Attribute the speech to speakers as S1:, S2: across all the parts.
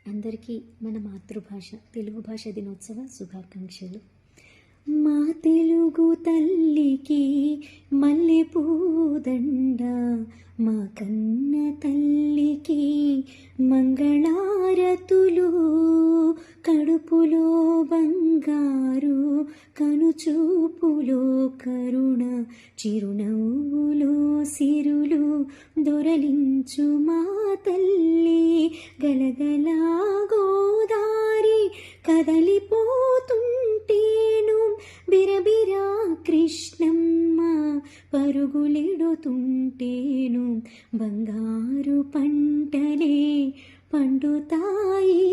S1: అందరికీ మన మాతృభాష తెలుగు భాష దినోత్సవ శుభాకాంక్షలు. మా తెలుగు తల్లికి మల్లెపూదండ, మా కన్న తల్లికి మంగళారతులు, కడుపులో బంగారు కనుచూపులో కరుణ, చిరునవ్వులో సిరులు దొరలించు మా తల్లి. గలగలా గోదారి కదలిపోతుంటేను, బిరబిరా కృష్ణమ్మ పరుగులెడుతుంటేను, బంగారు పంటలే పండుతాయి,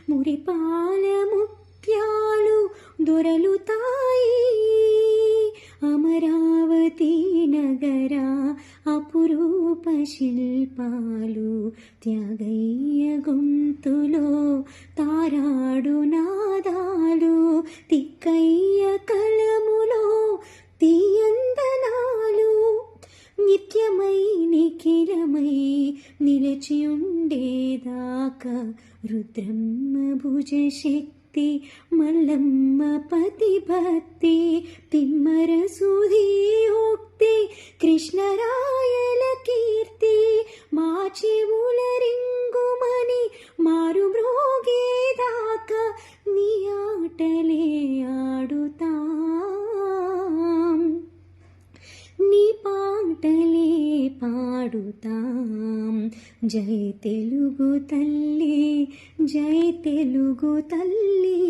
S1: మురిపాల ముత్యాలు దొరలుతాయి. అమరావతి నగర అపురూప శిల్పాలు, త్యాగయ్య గొంతులో తారాడు నాదాలు, తిక్కయ్య కలములో తీయందనాలు, నిత్యమై నిఖిలమై నిలిచి ఉండేదాకా రుద్రమ్మ భుజశక్తి, మల్లమ్మ పతిభక్తి, తిమ్మర సుధీయోక్తి, కృష్ణరాయల కీర్తి, మా చెవుల రింగుమని మారు మ్రోగేదాకా నీ ఆటలే ఆడుతాం, నీ పాటలే పాడుతాం. జై తెలుగు తల్లి, జై తెలుగు తల్లి.